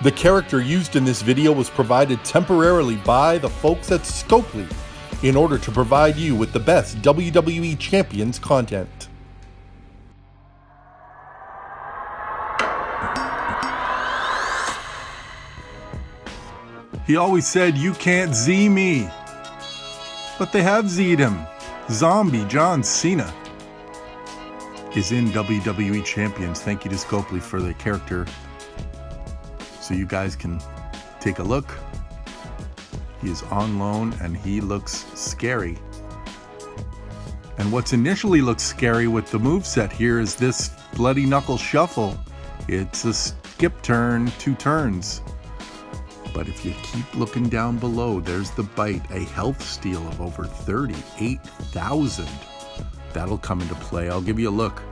The character used in this video was provided temporarily by the folks at Scopely in order to provide you with the best WWE Champions content. He always said, "You can't Z me." But they have Z'd him. Zombie John Cena is in WWE Champions. Thank you to Scopely for the character, so you guys can take a look. He is on loan and he looks scary. And what's initially looks scary with the moveset here is this bloody knuckle shuffle. It's a skip turn, 2 turns. But if you keep looking down below, there's the bite, a health steal of over 38,000. That'll come into play. I'll give you a look.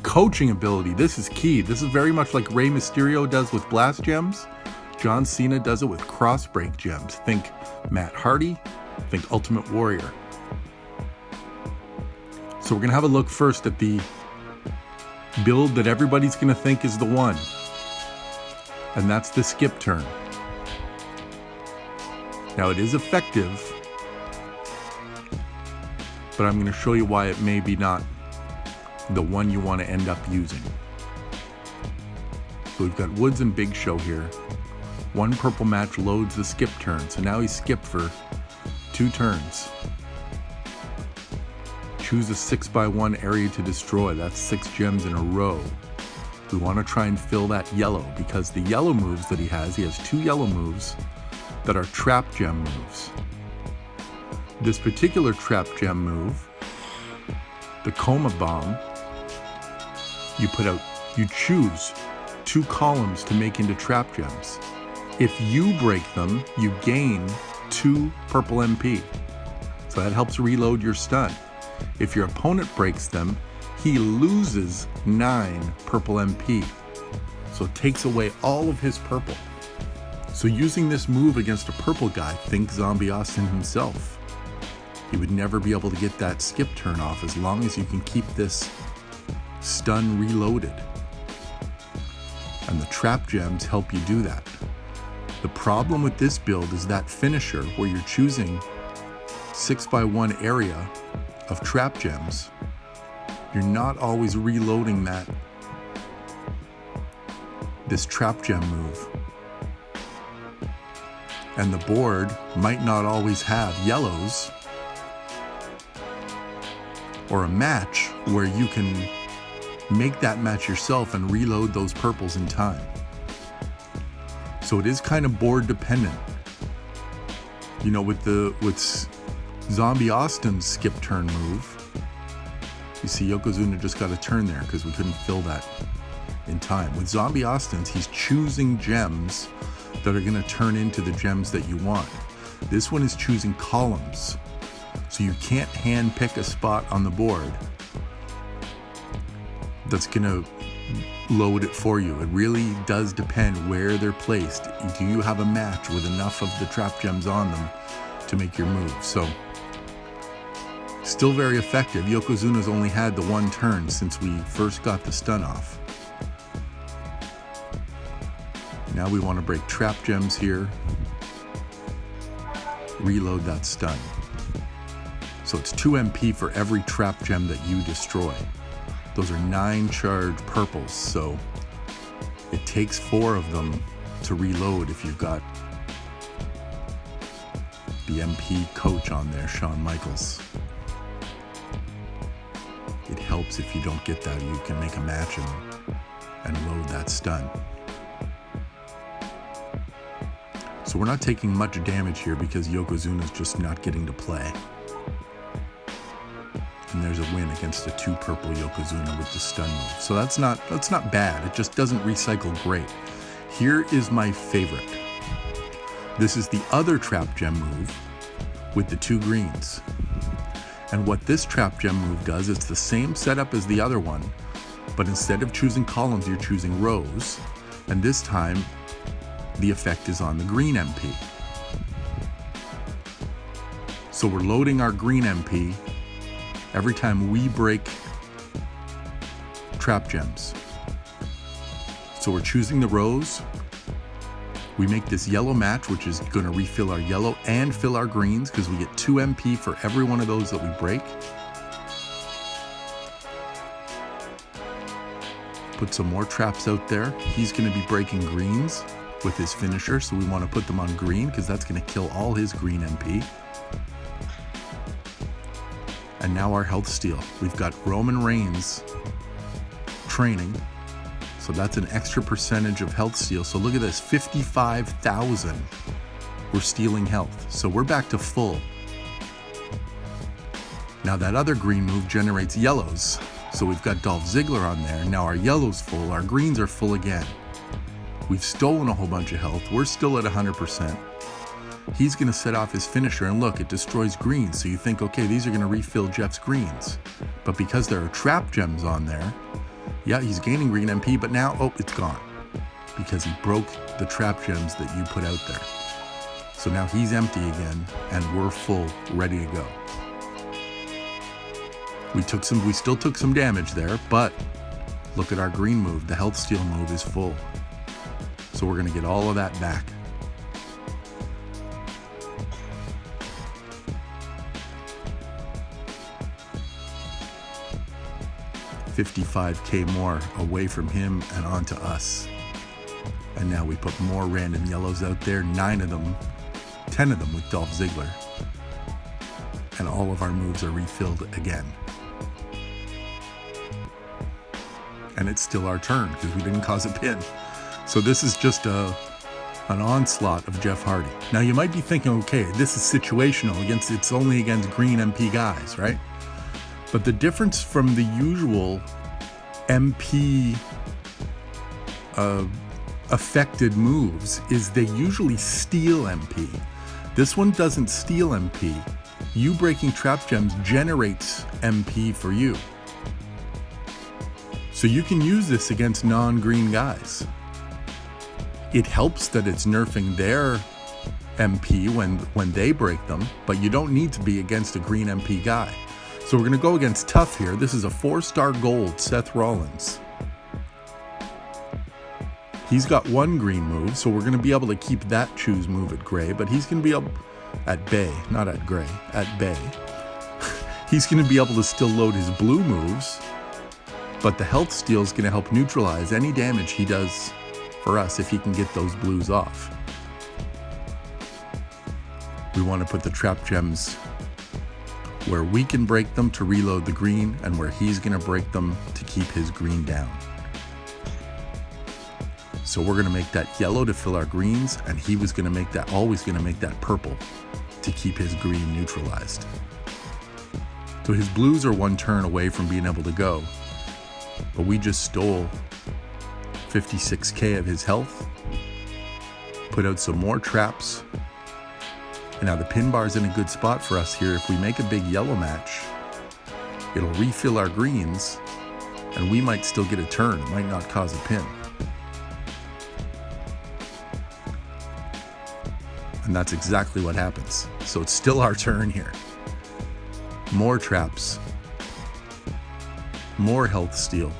Coaching ability, this is key. This is very much like Rey Mysterio does with blast gems. John Cena does it with cross break gems. Think Matt Hardy, think Ultimate Warrior. So we're gonna have a look first at the build that everybody's gonna think is the one. And that's the skip turn. Now it is effective, but I'm going to show you why it may be not the one you want to end up using. So we've got Woods and Big Show here. One purple match loads the skip turn, so now he's skipped for 2 turns. Choose a 6x1 area to destroy. That's 6 gems in a row. We want to try and fill that yellow because the yellow moves that he has 2 yellow moves that are trap gem moves. This particular trap gem move, the Coma Bomb, you choose 2 columns to make into trap gems. If you break them, you gain 2 purple MP. So that helps reload your stun. If your opponent breaks them, he loses 9 purple MP. So it takes away all of his purple. So using this move against a purple guy, think zAustin himself. He would never be able to get that skip turn off as long as you can keep this stun reloaded. And the trap gems help you do that. The problem with this build is that finisher where you're choosing 6x1 area of trap gems. You're not always reloading this trap gem move. And the board might not always have yellows or a match where you can make that match yourself and reload those purples in time. So it is kind of board dependent. You know, with zAustin's skip turn move, you see Yokozuna just got a turn there because we couldn't fill that in time. With zAustin's, he's choosing gems that are going to turn into the gems that you want. This one is choosing columns, so you can't hand pick a spot on the board that's going to load it for you. It really does depend where they're placed. Do you have a match with enough of the trap gems on them to make your move? So still very effective. Yokozuna's only had the 1 turn since we first got the stun off. Now we want to break trap gems here. Reload that stun. So it's 2 MP for every trap gem that you destroy. Those are 9 charged purples, so it takes 4 of them to reload if you've got the MP coach on there, Shawn Michaels. It helps if you don't get that. You can make a match and load that stun. So we're not taking much damage here because Yokozuna's just not getting to play. And there's a win against a 2 purple Yokozuna with the stun move. So that's not bad. It just doesn't recycle great. Here is my favorite. This is the other trap gem move with the 2 greens. And what this trap gem move does, it's the same setup as the other one, but instead of choosing columns, you're choosing rows. And this time, the effect is on the green MP. So we're loading our green MP every time we break trap gems. So we're choosing the rows, We make this yellow match, which is going to refill our yellow and fill our greens, because we get 2 MP for every one of those that we break. Put some more traps out there. He's going to be breaking greens with his finisher, so we want to put them on green because that's going to kill all his green MP. And now our health steal. We've got Roman Reigns training, so that's an extra percentage of health steal. So look at this, 55,000 we're stealing health. So we're back to full. Now that other green move generates yellows. So we've got Dolph Ziggler on there. Now our yellow's full, our greens are full again. We've stolen a whole bunch of health. We're still at 100%. He's going to set off his finisher, and look, it destroys greens. So you think, okay, these are going to refill Jeff's greens. But because there are trap gems on there, yeah, he's gaining green MP, but now, oh, it's gone. Because he broke the trap gems that you put out there. So now he's empty again, and we're full, ready to go. We still took some damage there, but look at our green move. The health steal move is full. So we're going to get all of that back. $55K more away from him and onto us. And now we put more random yellows out there, 9 of them, 10 of them with Dolph Ziggler. And all of our moves are refilled again. And it's still our turn because we didn't cause a pin. So this is just an onslaught of Jeff Hardy. Now you might be thinking, okay, this is situational, it's only against green MP guys, right? But the difference from the usual MP affected moves is they usually steal MP. This one doesn't steal MP. You breaking trap gems generates MP for you. So you can use this against non-green guys. It helps that it's nerfing their MP when they break them, but you don't need to be against a green MP guy. So we're going to go against Tough here. This is a 4-star gold Seth Rollins. He's got 1 green move, so we're going to be able to keep that choose move at gray, but he's going to be able, at bay, not at gray, at bay. He's going to be able to still load his blue moves, but the health steal is going to help neutralize any damage he does for us if he can get those blues off. We want to put the trap gems where we can break them to reload the green, and where he's going to break them to keep his green down. So we're going to make that yellow to fill our greens, and he was going to make that, always going to make that purple to keep his green neutralized. So his blues are 1 turn away from being able to go, but we just stole 56K of his health, put out some more traps, and now the pin bar is in a good spot for us here. If we make a big yellow match, it'll refill our greens, and we might still get a turn. It might not cause a pin. And that's exactly what happens. So it's still our turn here. More traps. More health steal.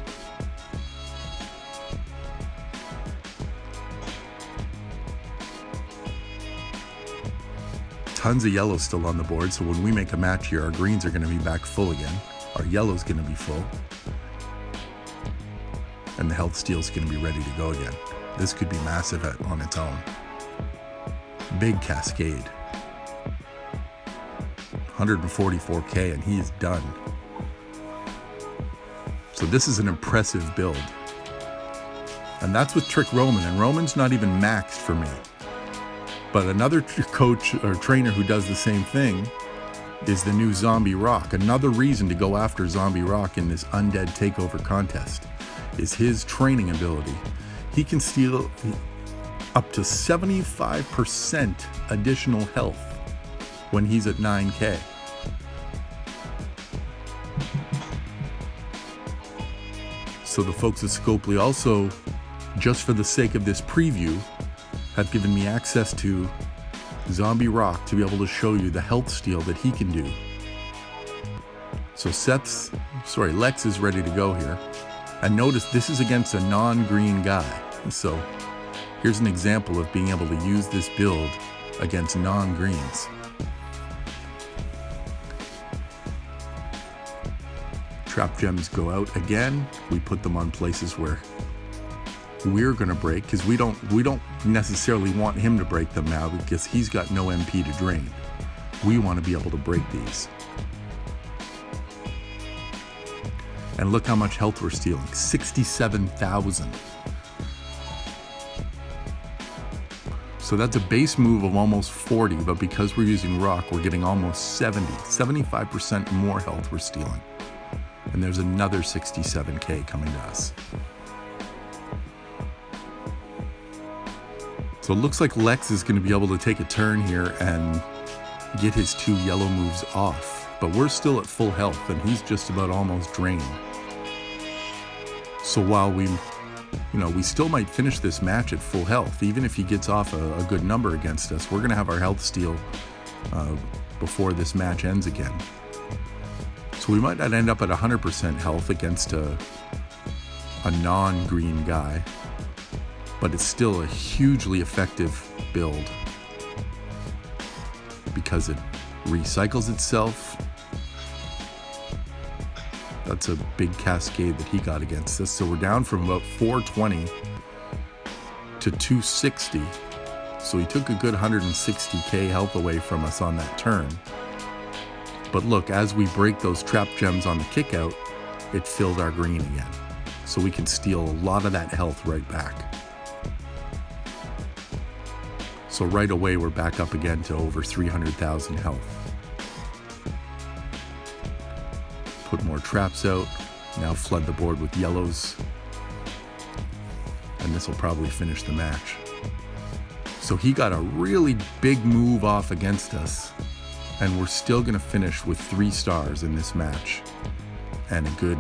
Tons of yellow still on the board, so when we make a match here, our greens are going to be back full again. Our yellow's going to be full. And the health steel's going to be ready to go again. This could be massive on its own. Big cascade. 144K, and he is done. So this is an impressive build. And that's with Trick Roman, and Roman's not even maxed for me. But another coach or trainer who does the same thing is the new Zombie Rock. Another reason to go after Zombie Rock in this Undead Takeover contest is his training ability. He can steal up to 75% additional health when he's at 9K. So the folks at Scopely also, just for the sake of this preview, have given me access to Zombie Rock to be able to show you the health steal that he can do. So Lex is ready to go here. And notice this is against a non-green guy. So Here's an example of being able to use this build against non-greens. Trap gems go out again. We put them on places where we're gonna break, because we don't necessarily want him to break them now because he's got no MP to drain. We want to be able to break these. And look how much health we're stealing, 67,000. So that's a base move of almost 40, but because we're using rock, we're getting almost 75% more health we're stealing. And there's another 67k coming to us. So it looks like Lex is going to be able to take a turn here and get his 2 yellow moves off. But we're still at full health, and he's just about almost drained. So while we still might finish this match at full health, even if he gets off a good number against us, we're going to have our health steal before this match ends again. So we might not end up at 100% health against a non-green guy, but it's still a hugely effective build because it recycles itself. That's a big cascade that he got against us. So we're down from about 420 to 260. So he took a good 160k health away from us on that turn. But look, as we break those trap gems on the kick out, it filled our green again. So we can steal a lot of that health right back. So right away, we're back up again to over 300,000 health. Put more traps out. Now flood the board with yellows. And this will probably finish the match. So he got a really big move off against us. And we're still going to finish with 3 stars in this match. And a good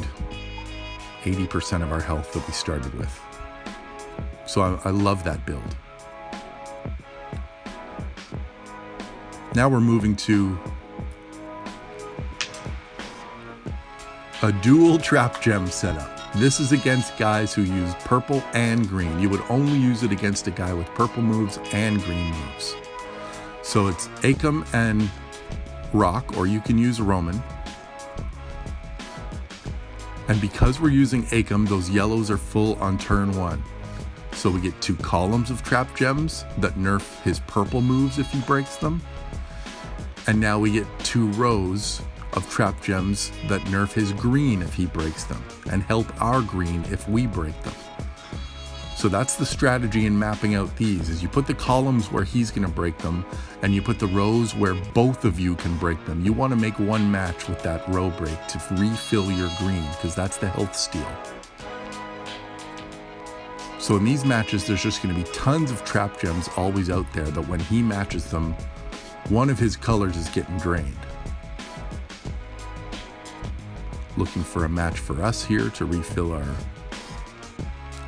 80% of our health that we started with. So I love that build. Now we're moving to a dual trap gem setup. This is against guys who use purple and green. You would only use it against a guy with purple moves and green moves. So it's Akam and Rock, or you can use Roman. And because we're using Akam, those yellows are full on turn 1. So we get 2 columns of trap gems that nerf his purple moves if he breaks them. And now we get 2 rows of trap gems that nerf his green if he breaks them, and help our green if we break them. So that's the strategy in mapping out these, is you put the columns where he's gonna break them, and you put the rows where both of you can break them. You wanna make one match with that row break to refill your green, because that's the health steal. So in these matches, there's just gonna be tons of trap gems always out there that when he matches them, one of his colors is getting drained. Looking for a match for us here to refill our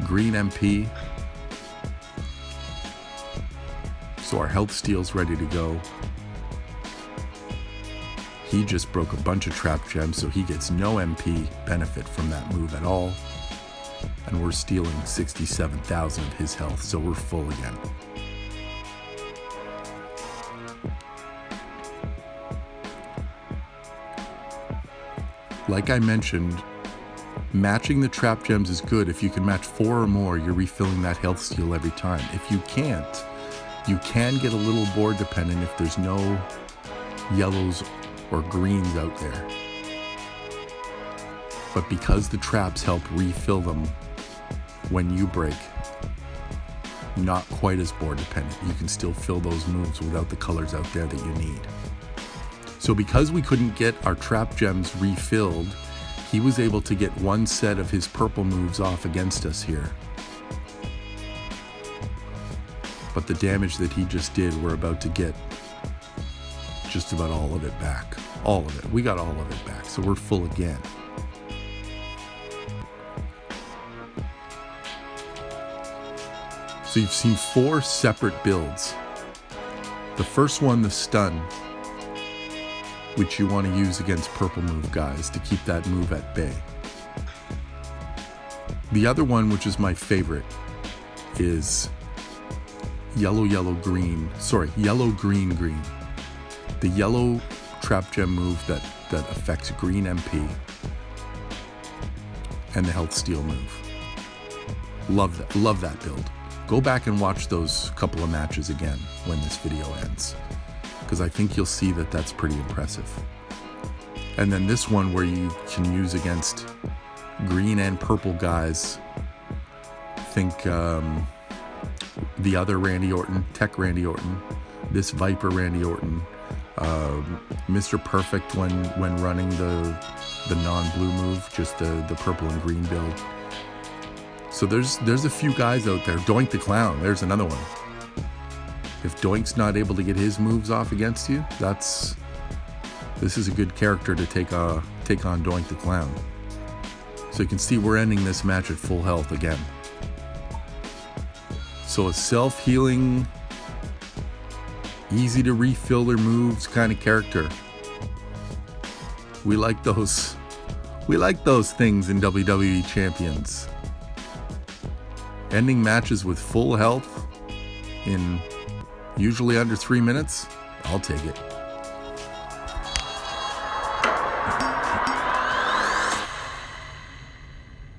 green MP. So our health steel's ready to go. He just broke a bunch of trap gems, so he gets no MP benefit from that move at all. And we're stealing 67,000 of his health, so we're full again. Like I mentioned, matching the trap gems is good. If you can match 4 or more, you're refilling that health steal every time. If you can't, you can get a little board dependent if there's no yellows or greens out there. But because the traps help refill them when you break, not quite as board dependent. You can still fill those moves without the colors out there that you need. So because we couldn't get our trap gems refilled, he was able to get 1 set of his purple moves off against us here. But the damage that he just did, we're about to get just about all of it back. All of it. We got all of it back, so we're full again. So you've seen 4 separate builds. The first one, the stun, which you want to use against purple move guys to keep that move at bay. The other one, which is my favorite, is yellow, green. The yellow trap gem move that affects green MP. And the health steal move. Love that build. Go back and watch those couple of matches again when this video ends, because I think you'll see that that's pretty impressive. And then this one where you can use against green and purple guys. Think the other Randy Orton, Tech Randy Orton, this Viper Randy Orton, Mr. Perfect when running the non-blue move, just the purple and green build. So there's a few guys out there. Doink the Clown, there's another one. If Doink's not able to get his moves off against you, this is a good character to take on Doink the Clown. So you can see we're ending this match at full health again. So a self-healing, easy to refill their moves kind of character. We like those things in WWE champions. Ending matches with full health in usually under 3 minutes, I'll take it.